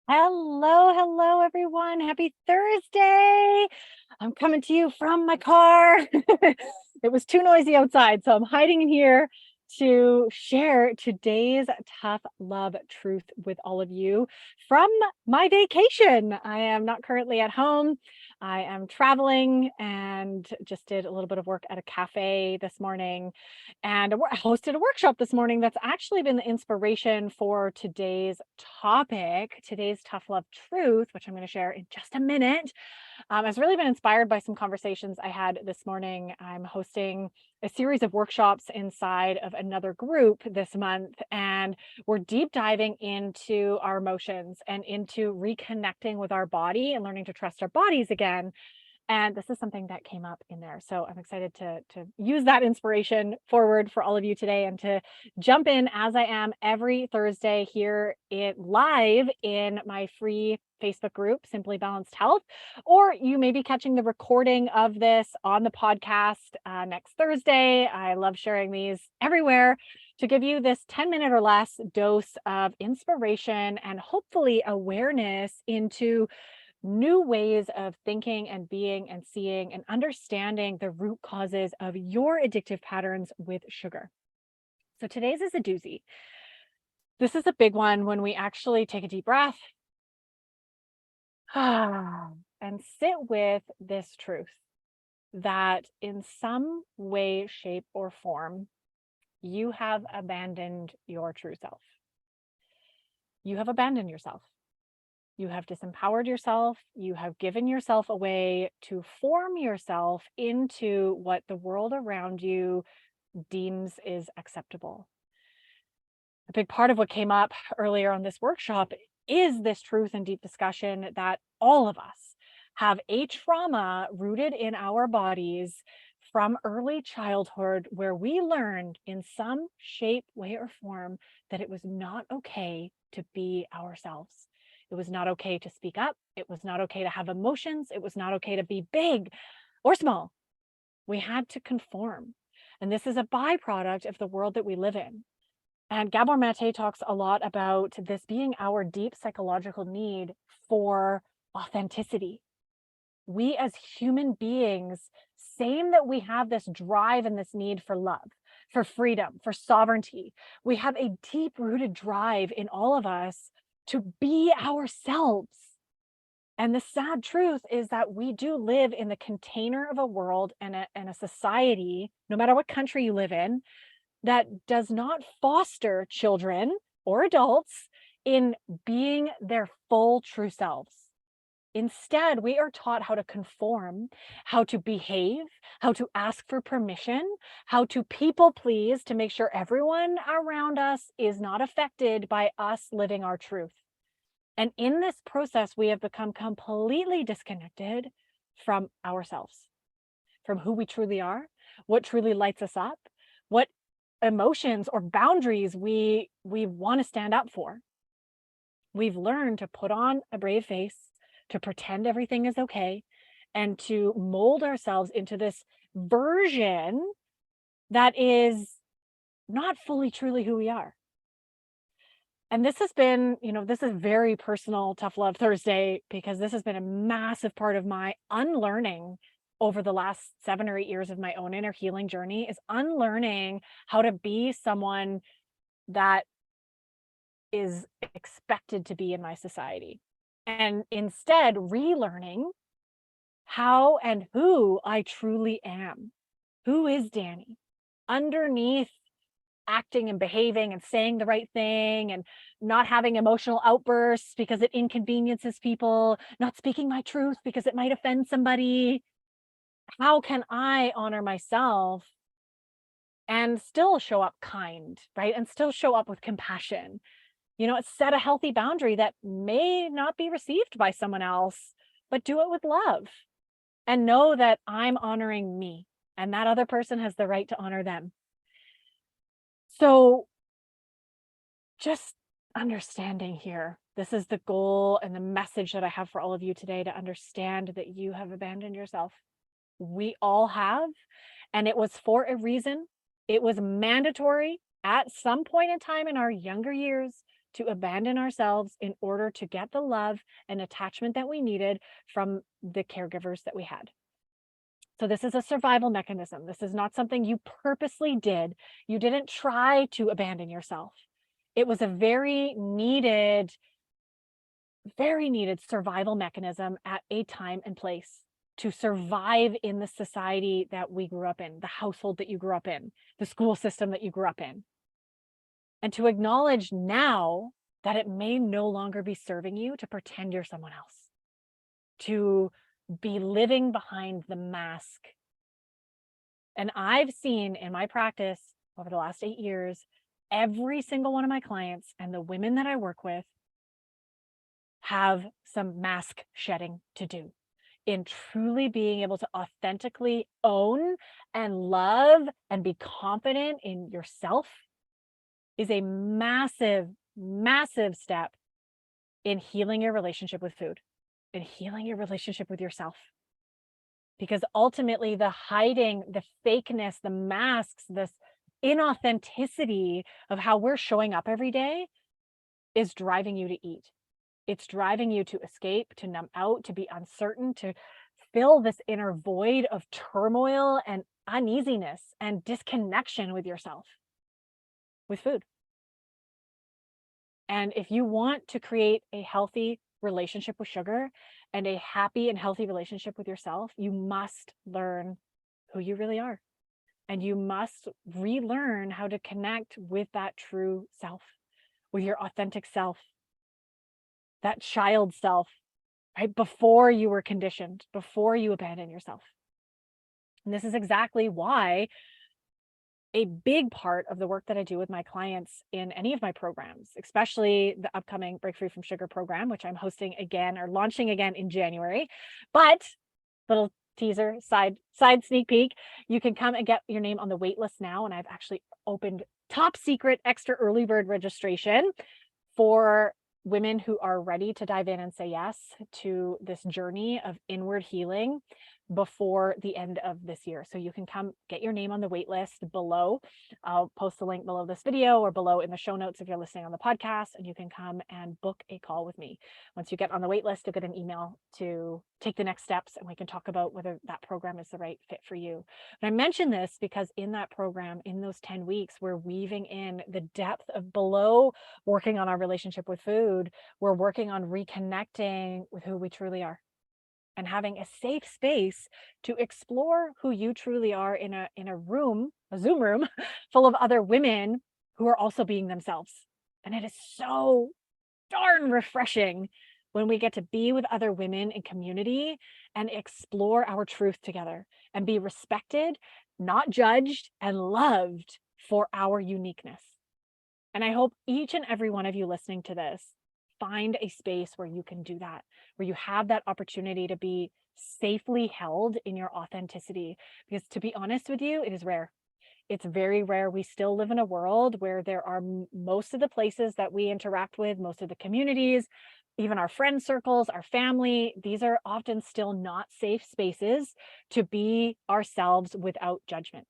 Hello, everyone. Happy Thursday. I'm coming to you from my car. It was too noisy outside, so I'm hiding in here to share today's tough love truth with all of you from my vacation. I am not currently at home. I am traveling and just did a little bit of work at a cafe this morning and hosted a workshop this morning that's actually been the inspiration for today's topic, today's tough love truth, which I'm going to share in just a minute. It's really been inspired by some conversations I had this morning. I'm hosting a series of workshops inside of another group this month, and we're deep diving into our emotions and into reconnecting with our body and learning to trust our bodies again. And this is something that came up in there. So I'm excited to use that inspiration forward for all of you today and to jump in as I am every Thursday here live in my free Facebook group, Simply Balanced Health. Or you may be catching the recording of this on the podcast next Thursday. I love sharing these everywhere to give you this 10-minute or less dose of inspiration and hopefully awareness into new ways of thinking and being and seeing and understanding the root causes of your addictive patterns with sugar. So today's is a doozy. This is a big one when we actually take a deep breath and sit with this truth that in some way, shape, or form, you have abandoned your true self. You have abandoned yourself. You have disempowered yourself. You have given yourself away to form yourself into what the world around you deems is acceptable. A big part of what came up earlier on this workshop is this truth and deep discussion that all of us have a trauma rooted in our bodies from early childhood where we learned in some shape, way, or form that it was not okay to be ourselves. It was not okay to speak up. It was not okay to have emotions. It was not okay to be big or small. We had to conform. And this is a byproduct of the world that we live in. And Gabor Mate talks a lot about this being our deep psychological need for authenticity. We as human beings, same that we have this drive and this need for love, for freedom, for sovereignty. We have a deep rooted drive in all of us to be ourselves. And the sad truth is that we do live in the container of a world and a society, no matter what country you live in, that does not foster children or adults in being their full true selves. Instead, we are taught how to conform, how to behave, how to ask for permission, how to people please to make sure everyone around us is not affected by us living our truth. And in this process, we have become completely disconnected from ourselves, from who we truly are, what truly lights us up, what emotions or boundaries we want to stand up for. We've learned to put on a brave face, to pretend everything is okay, and to mold ourselves into this version that is not fully truly who we are. And this has been, this is very personal Tough Love Thursday because this has been a massive part of my unlearning over the last 7 or 8 years of my own inner healing journey, is unlearning how to be someone that is expected to be in my society. And instead relearning how and who I truly am. Who is Danny? Underneath acting and behaving and saying the right thing and not having emotional outbursts because it inconveniences people, not speaking my truth because it might offend somebody. How can I honor myself and still show up kind, right? And still show up with compassion? Set a healthy boundary that may not be received by someone else, but do it with love and know that I'm honoring me and that other person has the right to honor them. So just understanding here, this is the goal and the message that I have for all of you today, to understand that you have abandoned yourself. We all have, and it was for a reason. It was mandatory at some point in time in our younger years to abandon ourselves in order to get the love and attachment that we needed from the caregivers that we had. So this is a survival mechanism. This is not something you purposely did. You didn't try to abandon yourself. It was a very needed survival mechanism at a time and place to survive in the society that we grew up in, the household that you grew up in, the school system that you grew up in. And to acknowledge now that it may no longer be serving you to pretend you're someone else, to be living behind the mask. And I've seen in my practice over the last 8 years, every single one of my clients and the women that I work with have some mask shedding to do in truly being able to authentically own and love and be confident in yourself is a massive, massive step in healing your relationship with food and healing your relationship with yourself. Because ultimately, the hiding, the fakeness, the masks, this inauthenticity of how we're showing up every day is driving you to eat. It's driving you to escape, to numb out, to be uncertain, to fill this inner void of turmoil and uneasiness and disconnection with yourself, with food. And if you want to create a healthy relationship with sugar and a happy and healthy relationship with yourself, you must learn who you really are. And you must relearn how to connect with that true self, with your authentic self, that child self, right? Before you were conditioned, before you abandon yourself. And this is exactly why a big part of the work that I do with my clients in any of my programs, especially the upcoming Break Free from Sugar program, which I'm hosting again or launching again in January. But little teaser, side sneak peek, you can come and get your name on the wait list now. And I've actually opened top secret extra early bird registration for women who are ready to dive in and say yes to this journey of inward healing before the end of this year. So you can come get your name on the wait list below. I'll post the link below this video or below in the show notes if you're listening on the podcast, and you can come and book a call with me. Once you get on the wait list, you'll get an email to take the next steps, and we can talk about whether that program is the right fit for you. And I mention this because in that program, in those 10 weeks, we're weaving in the depth of below working on our relationship with food. We're working on reconnecting with who we truly are and having a safe space to explore who you truly are in a room, a Zoom room full of other women who are also being themselves. And it is so darn refreshing when we get to be with other women in community and explore our truth together and be respected, not judged, and loved for our uniqueness. And I hope each and every one of you listening to this find a space where you can do that, where you have that opportunity to be safely held in your authenticity. Because to be honest with you, it is rare. It's very rare. We still live in a world where there are most of the places that we interact with, most of the communities, even our friend circles, our family, these are often still not safe spaces to be ourselves without judgment.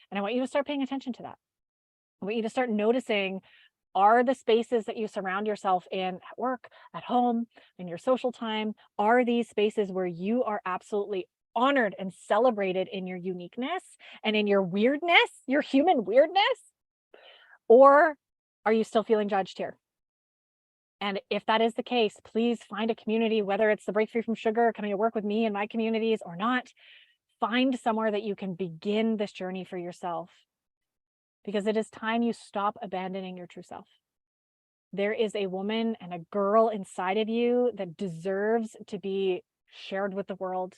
And I want you to start paying attention to that. I want you to start noticing, are the spaces that you surround yourself in at work, at home, in your social time, are these spaces where you are absolutely honored and celebrated in your uniqueness and in your weirdness, your human weirdness? Or are you still feeling judged here? And if that is the case, please find a community, whether it's the Break Free from Sugar, coming to work with me in my communities or not, find somewhere that you can begin this journey for yourself. Because it is time you stop abandoning your true self. There is a woman and a girl inside of you that deserves to be shared with the world.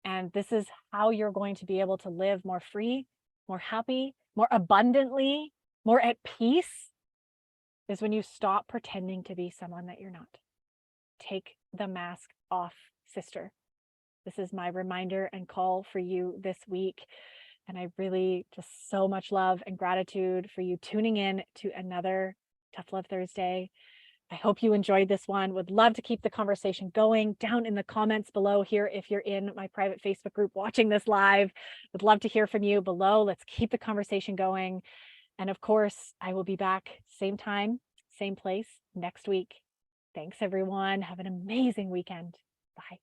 And this is how you're going to be able to live more free, more happy, more abundantly, more at peace, is when you stop pretending to be someone that you're not. Take the mask off, sister. This is my reminder and call for you this week. And I really just so much love and gratitude for you tuning in to another Tough Love Thursday. I hope you enjoyed this one. Would love to keep the conversation going down in the comments below here. If you're in my private Facebook group watching this live, would love to hear from you below. Let's keep the conversation going. And of course, I will be back same time, same place next week. Thanks, everyone. Have an amazing weekend. Bye.